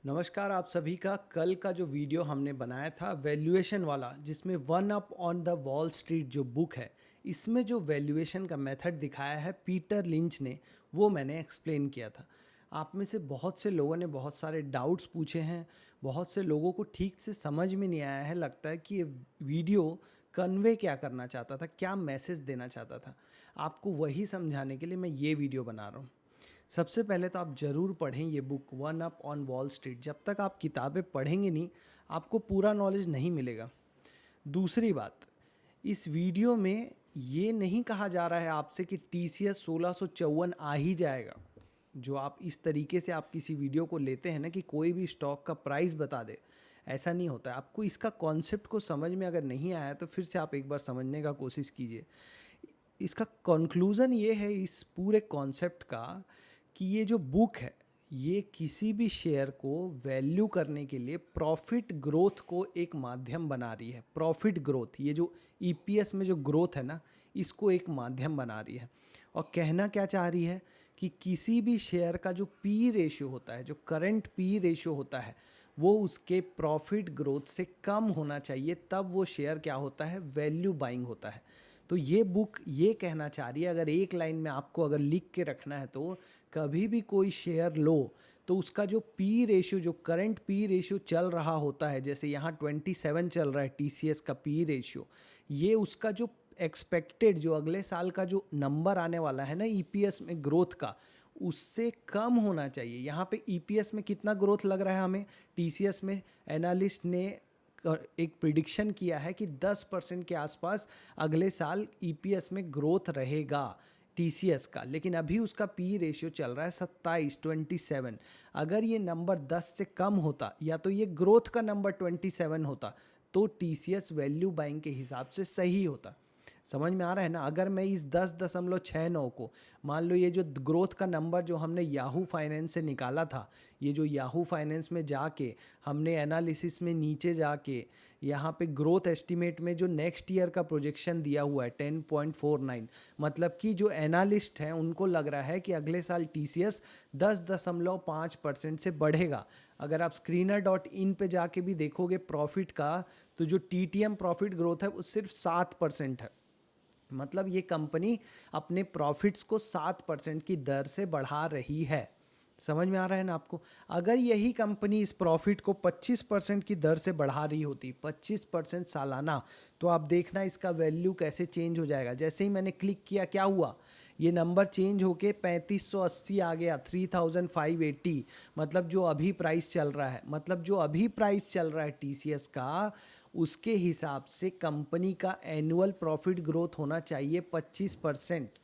नमस्कार आप सभी का। कल का जो वीडियो हमने बनाया था वैल्यूएशन वाला, जिसमें one up on the wall street जो बुक है, इसमें जो वैल्यूएशन का मेथड दिखाया है पीटर लिंच ने, वो मैंने एक्सप्लेन किया था। आप में से बहुत से लोगों ने बहुत सारे डाउट्स पूछे हैं। बहुत से लोगों को ठीक से समझ में नहीं आया है। लगता है कि ये वीडियो कन्वे क्या करना चाहता था, क्या मैसेज देना चाहता था। आपको वही समझाने के लिए मैं ये वीडियो बना रहा हूँ। सबसे पहले तो आप ज़रूर पढ़ें ये book one up on wall street. जब तक आप किताबें पढ़ेंगे नहीं, आपको पूरा नॉलेज नहीं मिलेगा। दूसरी बात, इस वीडियो में ये नहीं कहा जा रहा है आपसे कि TCS 1654 आ ही जाएगा। जो आप इस तरीके से आप किसी वीडियो को लेते हैं ना कि कोई भी स्टॉक का प्राइस बता दे, ऐसा नहीं होता है। आपको इसका कॉन्सेप्ट को समझ में अगर नहीं आया तो फिर से आप एक बार समझने का कोशिश कीजिए। इसका कंक्लूज़न ये है इस पूरे कॉन्सेप्ट का कि ये जो बुक है, ये किसी भी शेयर को वैल्यू करने के लिए प्रॉफिट ग्रोथ को एक माध्यम बना रही है। प्रॉफिट ग्रोथ, ये जो EPS में जो ग्रोथ है ना, इसको एक माध्यम बना रही है। और कहना क्या चाह रही है कि किसी भी शेयर का जो पी रेशियो होता है, जो करंट पी रेशियो होता है, वो उसके प्रॉफिट ग्रोथ से कम होना चाहिए, तब वो शेयर क्या होता है, वैल्यू बाइंग होता है। तो ये बुक ये कहना चाह रही है, अगर एक लाइन में आपको अगर लिख के रखना है तो कभी भी कोई शेयर लो तो उसका जो पी रेशियो, जो करंट पी रेशियो चल रहा होता है, जैसे यहाँ 27 चल रहा है TCS का पी रेशियो, ये उसका जो एक्सपेक्टेड, जो अगले साल का जो नंबर आने वाला है ना EPS में ग्रोथ का, उससे कम होना चाहिए। यहाँ पे EPS में कितना ग्रोथ लग रहा है हमें, TCS में एनालिस्ट ने एक प्रिडिक्शन किया है कि 10% के आसपास अगले साल EPS में ग्रोथ रहेगा TCS का। लेकिन अभी उसका पी रेशियो चल रहा है 27। अगर ये नंबर 10 से कम होता, या तो ये ग्रोथ का नंबर 27 होता, तो TCS वैल्यू बाइंग के हिसाब से सही होता। समझ में आ रहा है ना। अगर मैं इस 10.69 को, मान लो ये जो ग्रोथ का नंबर जो हमने याहू फाइनेंस से निकाला था, ये जो याहू फाइनेंस में जाके हमने एनालिसिस में नीचे जाके यहाँ पे ग्रोथ एस्टीमेट में जो नेक्स्ट ईयर का प्रोजेक्शन दिया हुआ है 10.49, मतलब कि जो एनालिस्ट हैं उनको लग रहा है कि अगले साल TCS 10.5% से बढ़ेगा। अगर आप screener.in पे जाके भी देखोगे प्रॉफिट का, तो जो TTM प्रॉफिट ग्रोथ है वो सिर्फ 7% है। मतलब ये कंपनी अपने प्रॉफिट्स को 7% की दर से बढ़ा रही है। समझ में आ रहा है ना आपको। अगर यही कंपनी इस प्रॉफिट को 25% की दर से बढ़ा रही होती, 25% सालाना, तो आप देखना इसका वैल्यू कैसे चेंज हो जाएगा। जैसे ही मैंने क्लिक किया, क्या हुआ, ये नंबर चेंज होके 3580 आ गया, 3580। मतलब जो अभी प्राइस चल रहा है, मतलब जो अभी प्राइस चल रहा है TCS का, उसके हिसाब से कंपनी का एनुअल प्रॉफिट ग्रोथ होना चाहिए 25%।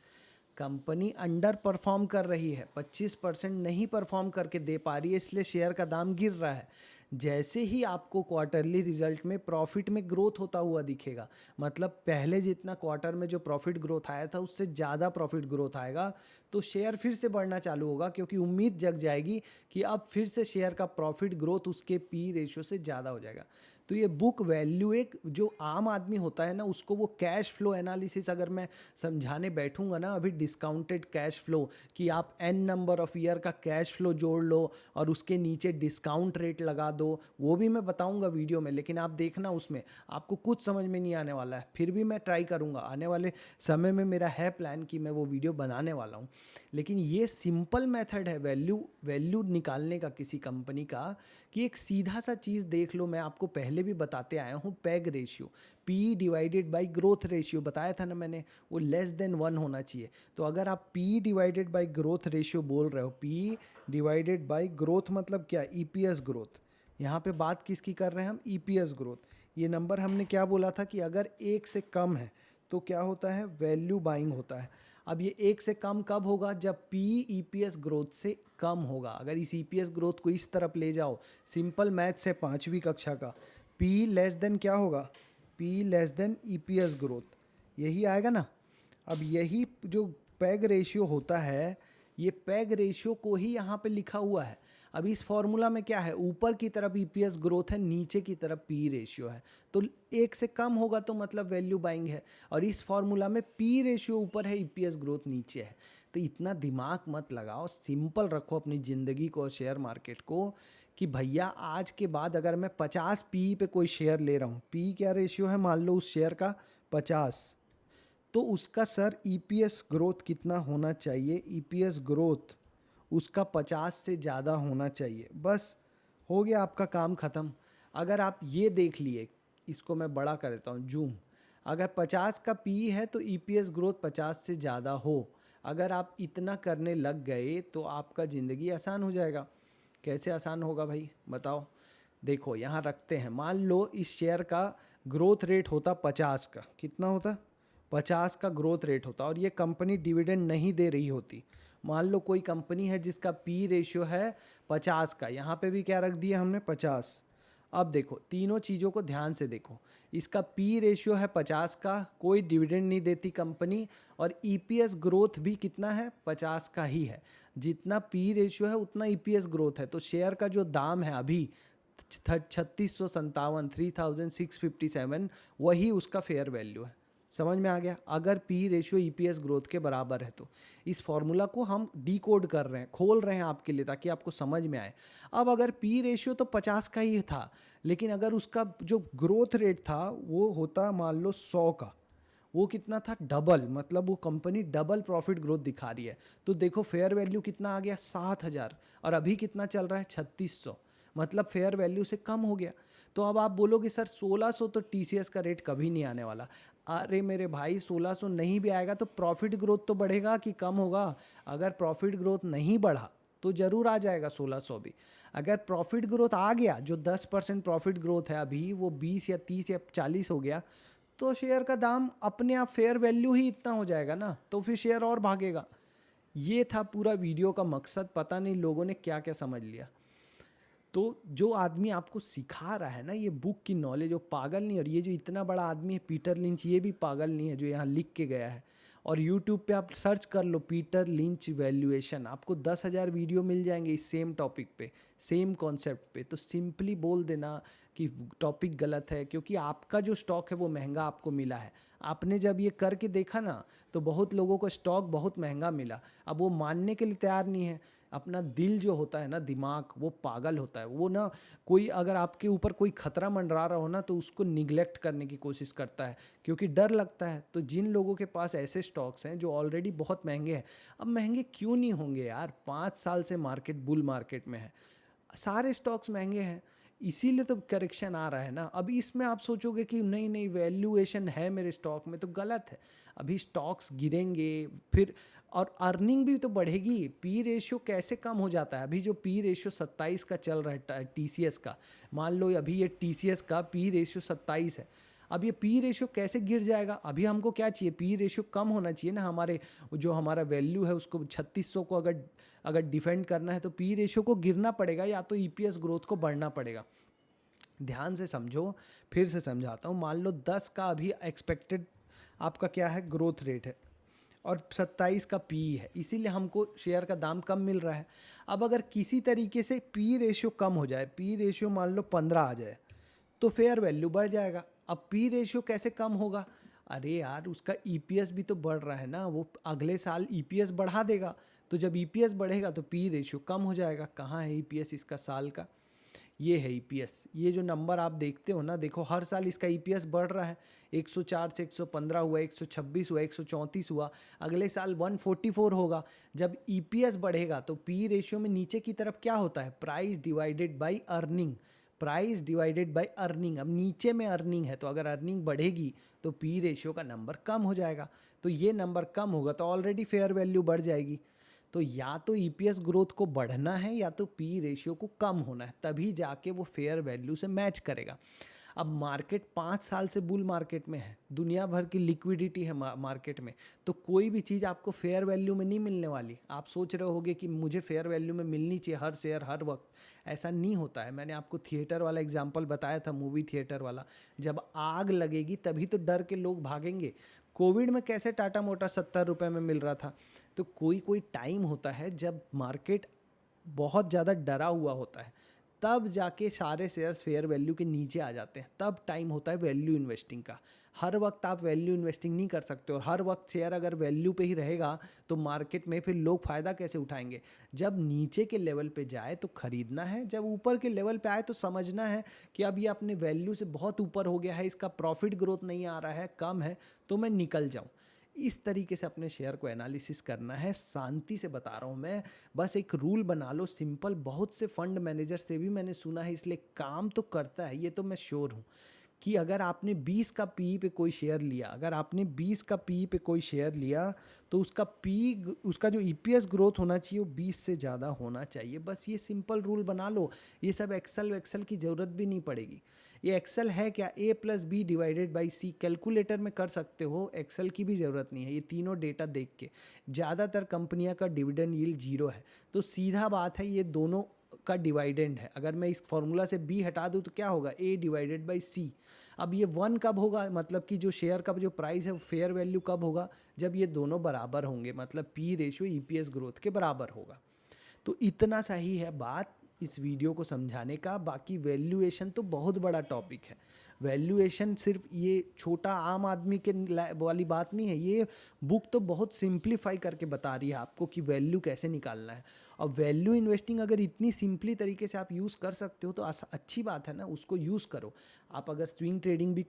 कंपनी अंडर परफॉर्म कर रही है, 25% नहीं परफॉर्म करके दे पा रही है, इसलिए शेयर का दाम गिर रहा है। जैसे ही आपको क्वार्टरली रिजल्ट में प्रॉफिट में ग्रोथ होता हुआ दिखेगा, मतलब पहले जितना क्वार्टर में जो प्रॉफिट ग्रोथ आया था उससे ज़्यादा प्रॉफिट ग्रोथ आएगा, तो शेयर फिर से बढ़ना चालू होगा, क्योंकि उम्मीद जग जाएगी कि अब फिर से शेयर का प्रॉफिट ग्रोथ उसके पी रेशियो से ज़्यादा हो जाएगा। तो ये बुक वैल्यू, एक जो आम आदमी होता है ना, उसको वो कैश फ्लो एनालिसिस अगर मैं समझाने बैठूंगा ना, अभी डिस्काउंटेड कैश फ्लो, कि आप n नंबर ऑफ ईयर का कैश फ्लो जोड़ लो और उसके नीचे डिस्काउंट रेट लगा दो, वो भी मैं बताऊंगा वीडियो में। लेकिन आप देखना उसमें आपको कुछ समझ में नहीं आने वाला है। फिर भी मैं ट्राई करूंगा, आने वाले समय में मेरा है प्लान कि मैं वो वीडियो बनाने वाला हूँ। लेकिन ये सिंपल मेथड है वैल्यू निकालने का किसी कंपनी का, कि एक सीधा सा चीज़ देख लो। मैं आपको पहले भी बताते आया हूँ, peg ratio, P divided by growth ratio बताया था ना मैंने, वो <1 होना चाहिए। तो अगर आप P divided by growth ratio बोल रहे हो, P डिवाइडेड बाई ग्रोथ मतलब क्या, EPS ग्रोथ। यहाँ पे बात किसकी कर रहे हैं हम, EPS ग्रोथ। ये नंबर हमने क्या बोला था कि अगर 1 से कम है तो क्या होता है, वैल्यू बाइंग होता है। अब ये 1 से कम कब होगा, जब P EPS ग्रोथ से कम होगा। अगर इस EPS ग्रोथ को इस तरफ ले जाओ, सिंपल मैथ्स है 5वीं कक्षा का, P लेस देन क्या होगा, P less than EPS growth, यही आएगा ना। अब यही जो पैग रेशियो होता है, ये पैग रेशियो को ही यहाँ पे लिखा हुआ है। अब इस फॉर्मूला में क्या है, ऊपर की तरफ EPS ग्रोथ है, नीचे की तरफ P रेशियो है, तो 1 से कम होगा तो मतलब वैल्यू बाइंग है। और इस फॉर्मूला में P रेशियो ऊपर है, EPS ग्रोथ नीचे है। तो इतना दिमाग मत लगाओ, सिंपल रखो अपनी ज़िंदगी को और शेयर मार्केट को कि भैया आज के बाद अगर मैं 50 पी पे कोई शेयर ले रहा हूँ, पी क्या रेशियो है मान लो उस शेयर का 50, तो उसका सर ईपीएस ग्रोथ कितना होना चाहिए, ईपीएस ग्रोथ उसका 50 से ज़्यादा होना चाहिए। बस हो गया आपका काम ख़त्म। अगर आप ये देख लिए, इसको मैं बड़ा कर देता हूँ जूम, अगर 50 का पी है तो ईपीएस ग्रोथ 50 से ज़्यादा हो, अगर आप इतना करने लग गए तो आपका ज़िंदगी आसान हो जाएगा। कैसे आसान होगा भाई बताओ? देखो यहाँ रखते हैं, मान लो इस शेयर का ग्रोथ रेट होता 50 का, कितना होता? 50 का ग्रोथ रेट होता और ये कंपनी डिविडेंड नहीं दे रही होती। मान लो कोई कंपनी है जिसका पी रेशियो है 50 का, यहाँ पे भी क्या रख दिया हमने 50। अब देखो तीनों चीज़ों को ध्यान से देखो, इसका पी रेशियो है 50 का, कोई डिविडेंड नहीं देती कंपनी, और ईपीएस ग्रोथ भी कितना है 50 का ही है। जितना पी रेशियो है उतना ईपीएस ग्रोथ है, तो शेयर का जो दाम है अभी 3657, 3657, वही उसका फेयर वैल्यू है। समझ में आ गया? अगर पी रेशियो ईपीएस ग्रोथ के बराबर है तो इस फॉर्मूला को हम डीकोड कर रहे हैं, खोल रहे हैं आपके लिए ताकि आपको समझ में आए। अब अगर पी रेशियो तो 50 का ही था, लेकिन अगर उसका जो ग्रोथ रेट था वो होता मान लो 100 का, वो कितना था? डबल, मतलब वो कंपनी डबल प्रॉफिट ग्रोथ दिखा रही है। तो देखो फेयर वैल्यू कितना आ गया 7000, और अभी कितना चल रहा है 3600, मतलब फेयर वैल्यू से कम हो गया। तो अब आप बोलोगे सर 1600 तो टीसीएस का रेट कभी नहीं आने वाला। अरे मेरे भाई 1600 नहीं भी आएगा तो प्रॉफिट ग्रोथ तो बढ़ेगा कि कम होगा? अगर प्रॉफिट ग्रोथ नहीं बढ़ा तो ज़रूर आ जाएगा 1600 भी। अगर प्रॉफिट ग्रोथ आ गया, जो 10% प्रॉफिट ग्रोथ है अभी, वो 20 या 30 या 40 हो गया, तो शेयर का दाम अपने आप फेयर वैल्यू ही इतना हो जाएगा ना, तो फिर शेयर और भागेगा। ये था पूरा वीडियो का मकसद। पता नहीं लोगों ने क्या क्या समझ लिया। तो जो आदमी आपको सिखा रहा है ना ये बुक की नॉलेज, वो पागल नहीं, और ये जो इतना बड़ा आदमी है पीटर लिंच, ये भी पागल नहीं है जो यहाँ लिख के गया है। और यूट्यूब पे आप सर्च कर लो पीटर लिंच वैल्यूएशन, आपको 10,000 वीडियो मिल जाएंगे इस सेम टॉपिक पे, सेम कॉन्सेप्ट पे। तो सिंपली बोल देना कि टॉपिक गलत है, क्योंकि आपका जो स्टॉक है वो महंगा आपको मिला है। आपने जब ये करके देखा ना तो बहुत लोगों को स्टॉक बहुत महंगा मिला, अब वो मानने के लिए तैयार नहीं है। अपना दिल जो होता है ना, दिमाग, वो पागल होता है। वो ना, कोई अगर आपके ऊपर कोई खतरा मंडरा रहा हो ना तो उसको निगलेक्ट करने की कोशिश करता है, क्योंकि डर लगता है। तो जिन लोगों के पास ऐसे स्टॉक्स हैं जो ऑलरेडी बहुत महंगे हैं, अब महंगे क्यों नहीं होंगे यार, 5 साल से मार्केट बुल मार्केट में है, सारे स्टॉक्स महंगे हैं, इसीलिए तो करेक्शन आ रहा है ना। अभी इसमें आप सोचोगे कि नहीं नहीं वैल्यूएशन है मेरे स्टॉक में, तो गलत है। अभी स्टॉक्स गिरेंगे फिर, और अर्निंग भी तो बढ़ेगी। पी रेशियो कैसे कम हो जाता है? अभी जो पी रेशियो 27 का चल रहा है टीसीएस का, मान लो अभी ये टीसीएस का पी रेशियो 27 है, अब ये पी रेशियो कैसे गिर जाएगा? अभी हमको क्या चाहिए? पी रेशियो कम होना चाहिए ना, हमारे जो हमारा वैल्यू है उसको 3600 को अगर अगर डिफेंड करना है तो पी रेशियो को गिरना पड़ेगा, या तो ईपीएस ग्रोथ को बढ़ना पड़ेगा। ध्यान से समझो, फिर से समझाता हूँ। मान लो 10 का अभी एक्सपेक्टेड आपका क्या है, ग्रोथ रेट है, और 27 का पी है, इसीलिए हमको शेयर का दाम कम मिल रहा है। अब अगर किसी तरीके से पी रेशियो कम हो जाए, पी रेशियो मान लो 15 आ जाए, तो फेयर वैल्यू बढ़ जाएगा। अब पी रेशियो कैसे कम होगा? अरे यार उसका ईपीएस भी तो बढ़ रहा है ना, वो अगले साल ईपीएस बढ़ा देगा, तो जब ईपीएस बढ़ेगा तो पी रेशियो कम हो जाएगा। कहाँ है ईपीएस इसका साल का? ये है ईपीएस। ये जो नंबर आप देखते हो ना, देखो हर साल इसका ईपीएस बढ़ रहा है, 104 से 115 हुआ, 126 हुआ, 134 हुआ, अगले साल 144 होगा। जब ईपीएस बढ़ेगा तो पी रेशियो में नीचे की तरफ क्या होता है, price divided by earning, price divided by earning. अब नीचे में अर्निंग है, तो अगर अर्निंग बढ़ेगी तो पी रेशियो का नंबर कम हो जाएगा, तो ये नंबर कम होगा तो ऑलरेडी फेयर वैल्यू बढ़ जाएगी। तो या तो ईपीएस ग्रोथ को बढ़ना है या तो पी रेशियो को कम होना है, तभी जाके वो फेयर वैल्यू से मैच करेगा। अब मार्केट 5 साल से बुल मार्केट में है, दुनिया भर की लिक्विडिटी है मार्केट में, तो कोई भी चीज़ आपको फेयर वैल्यू में नहीं मिलने वाली। आप सोच रहे होगे कि मुझे फेयर वैल्यू में मिलनी चाहिए हर शेयर हर वक्त, ऐसा नहीं होता है। मैंने आपको थिएटर वाला एग्जांपल बताया था, मूवी थिएटर वाला, जब आग लगेगी तभी तो डर के लोग भागेंगे। कोविड में कैसे टाटा मोटर 70 रुपये में मिल रहा था? तो कोई कोई टाइम होता है जब मार्केट बहुत ज़्यादा डरा हुआ होता है, तब जाके सारे शेयर्स फेयर वैल्यू के नीचे आ जाते हैं, तब टाइम होता है वैल्यू इन्वेस्टिंग का। हर वक्त आप वैल्यू इन्वेस्टिंग नहीं कर सकते, और हर वक्त शेयर अगर वैल्यू पे ही रहेगा तो मार्केट में फिर लोग फ़ायदा कैसे उठाएंगे। जब नीचे के लेवल पे जाए तो खरीदना है, जब ऊपर के लेवल पे आए तो समझना है कि अब ये अपने वैल्यू से बहुत ऊपर हो गया है, इसका प्रॉफिट ग्रोथ नहीं आ रहा है, कम है, तो मैं निकल जाऊँ। इस तरीके से अपने शेयर को एनालिसिस करना है। शांति से बता रहा हूँ मैं, बस एक रूल बना लो सिंपल। बहुत से फंड मैनेजर से भी मैंने सुना है, इसलिए काम तो करता है, ये तो मैं श्योर हूँ कि अगर आपने 20 का पी पे कोई शेयर लिया, अगर आपने 20 का पी पे कोई शेयर लिया, तो उसका उसका जो ईपीएस ग्रोथ होना चाहिए वो 20 से ज़्यादा होना चाहिए। बस ये सिंपल रूल बना लो। ये सब एक्सेल वेक्सेल की ज़रूरत भी नहीं पड़ेगी। ये एक्सेल है क्या, A+B/C कैलकुलेटर में कर सकते हो, एक्सेल की भी ज़रूरत नहीं है। ये तीनों डेटा देख के, ज़्यादातर कंपनियां का डिविडेंड यील्ड 0 है, तो सीधा बात है ये दोनों का डिवाइडेंड है। अगर मैं इस फॉर्मूला से बी हटा दूँ तो क्या होगा, A/C। अब ये 1 कब होगा, मतलब कि जो शेयर का जो प्राइस है वो फेयर वैल्यू कब होगा, जब ये दोनों बराबर होंगे, मतलब पी रेशियो ईपीएस ग्रोथ के बराबर होगा। तो इतना सा ही है बात इस वीडियो को समझाने का। बाकी वैल्यूएशन तो बहुत बड़ा टॉपिक है। वैल्यूएशन सिर्फ ये छोटा आम आदमी के वाली बात नहीं है। ये बुक तो बहुत सिंप्लीफाई करके बता रही है आपको कि वैल्यू कैसे निकालना है। और वैल्यू इन्वेस्टिंग अगर इतनी सिंपली तरीके से आप यूज़ कर सकते हो तो अच्छी बात है ना, उसको यूज़ करो। आप अगर स्विंग ट्रेडिंग भी